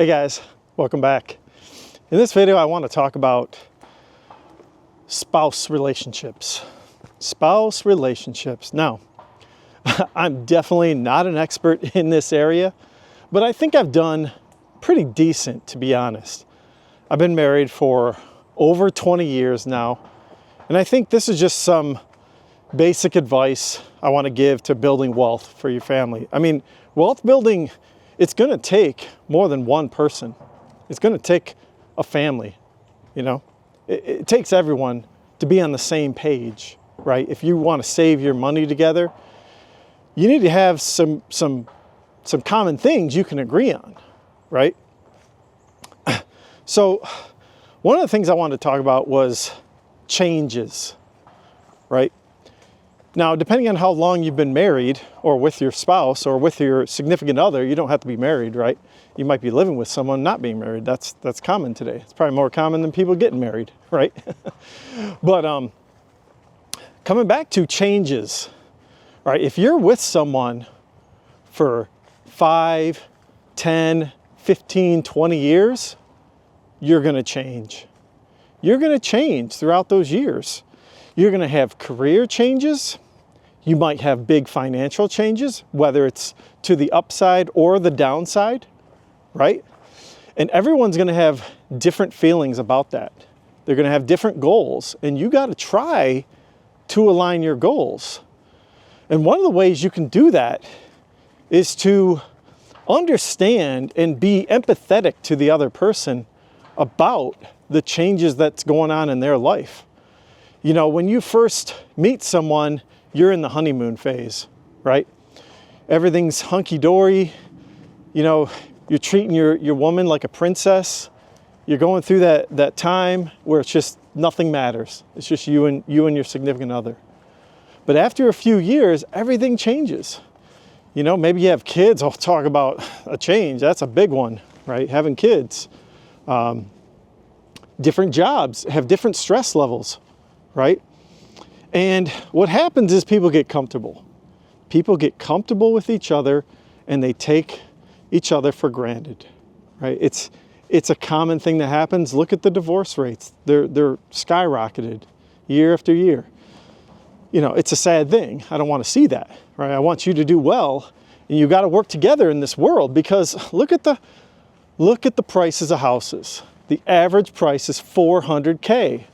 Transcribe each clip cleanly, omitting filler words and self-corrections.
Hey guys, welcome back. In this video, I want to talk about spouse relationships. Spouse relationships. Now, I'm definitely not an expert in this area, but I think I've done pretty decent, to be honest. I've been married for over 20 years now, and I think this is just some basic advice I want to give to building wealth for your family. I mean, wealth building, it's going to take more than one person. It's going to take a family, you know. It takes everyone to be on the same page, right? If you want to save your money together, you need to have some common things you can agree on, right? So one of the things I wanted to talk about was changes, right? Now, depending on how long you've been married or with your spouse or with your significant other, you don't have to be married, right? You might be living with someone not being married. That's common today. It's probably more common than people getting married, right? But coming back to changes, right? If you're with someone for 5, 10, 15, 20 years, you're going to change. You're going to change throughout those years. You're going to have career changes. You might have big financial changes, whether it's to the upside or the downside, right? And everyone's going to have different feelings about that. They're going to have different goals, and you got to try to align your goals. And one of the ways you can do that is to understand and be empathetic to the other person about the changes that's going on in their life. You know, when you first meet someone, you're in the honeymoon phase, right? Everything's hunky-dory. You know, you're treating your woman like a princess. You're going through that time where it's just nothing matters. It's just you and your significant other. But after a few years, everything changes. You know, maybe you have kids. I'll talk about a change. That's a big one, right? Having kids. Different jobs have different stress levels, right? And what happens is people get comfortable. People get comfortable with each other and they take each other for granted, right? It's a common thing that happens. Look at the divorce rates. They're skyrocketed year after year. You know, it's a sad thing. I don't want to see that, right? I want you to do well, and you got to work together in this world, because look at the prices of houses. The average price is $400K.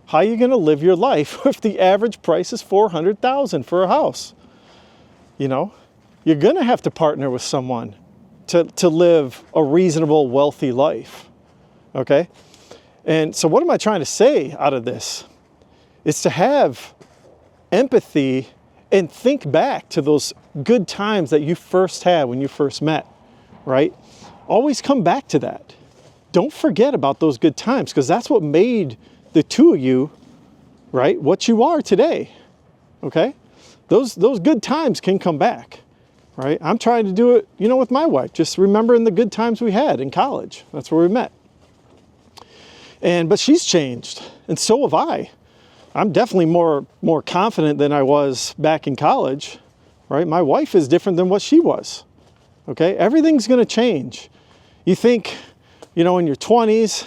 How are you going to live your life if the average price is $400,000 for a house? You know, you're going to have to partner with someone to live a reasonable, wealthy life. Okay? And so what am I trying to say out of this? It's to have empathy and think back to those good times that you first had when you first met, right? Always come back to that. Don't forget about those good times, because that's what made the two of you, right, what you are today, okay? Those good times can come back, right? I'm trying to do it, you know, with my wife, just remembering the good times we had in college. That's where we met. But she's changed, and so have I. I'm definitely more confident than I was back in college, right? My wife is different than what she was, okay? Everything's going to change. You think, you know, in your 20s,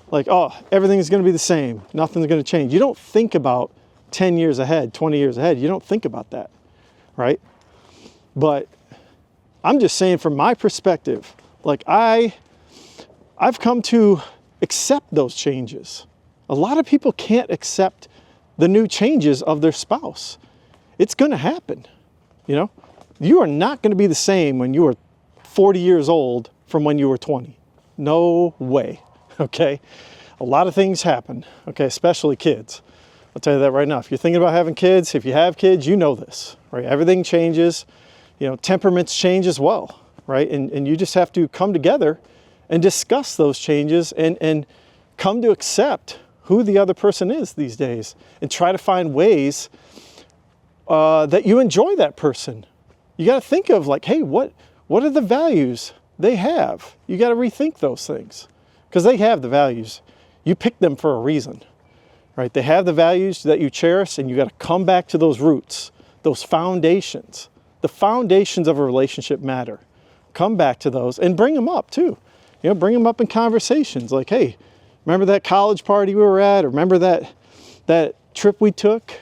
like, oh, everything's going to be the same. Nothing's going to change. You don't think about 10 years ahead, 20 years ahead. You don't think about that, right? But I'm just saying, from my perspective, like I've come to accept those changes. A lot of people can't accept the new changes of their spouse. It's going to happen, you know? You are not going to be the same when you are 40 years old from when you were 20. No way. Okay, a lot of things happen, okay, especially kids. I'll tell you that right now. If you're thinking about having kids, if you have kids, you know this, right? Everything changes, you know, temperaments change as well, right? And you just have to come together and discuss those changes and come to accept who the other person is these days, and try to find ways that you enjoy that person. You got to think of like, hey, what are the values they have? You got to rethink those things. Because they have the values. You picked them for a reason, right? They have the values that you cherish, and you got to come back to those roots, those foundations. The foundations of a relationship matter. Come back to those and bring them up too. You know, bring them up in conversations like, hey, remember that college party we were at, or remember that trip we took?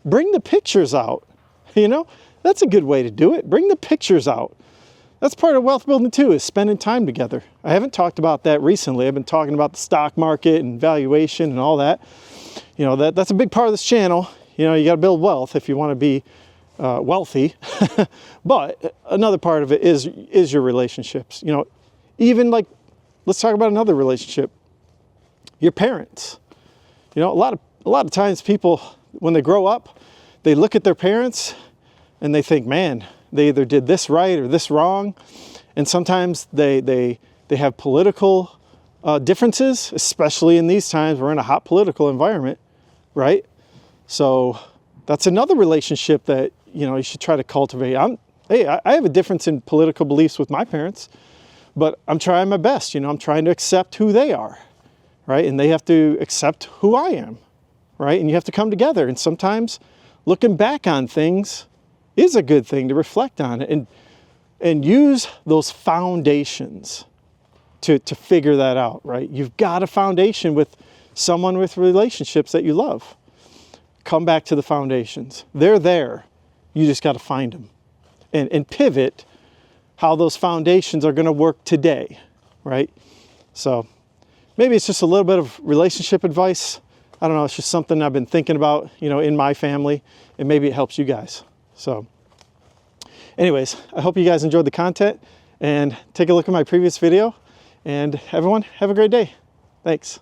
Bring the pictures out. You know, that's a good way to do it. Bring the pictures out. That's part of wealth building too, is spending time together. I haven't talked about that recently. I've been talking about the stock market and valuation and all that. You know, that's a big part of this channel. You know, you got to build wealth if you want to be wealthy. But another part of it is your relationships. You know, even like, let's talk about another relationship. Your parents. You know, a lot of times people, when they grow up, they look at their parents and they think, man, they either did this right or this wrong. And sometimes they have political differences, especially in these times. We're in a hot political environment, right? So that's another relationship that, you know, you should try to cultivate. I have a difference in political beliefs with my parents, but I'm trying my best. You know, I'm trying to accept who they are, right? And they have to accept who I am, right? And you have to come together. And sometimes looking back on things is a good thing to reflect on it and use those foundations to figure that out, right? You've got a foundation with someone with relationships that you love. Come back to the foundations. They're there. You just got to find them and pivot how those foundations are going to work today, right? So maybe it's just a little bit of relationship advice. I don't know. It's just something I've been thinking about, you know, in my family, and maybe it helps you guys. So anyways, I hope you guys enjoyed the content, and take a look at my previous video, and everyone have a great day. Thanks.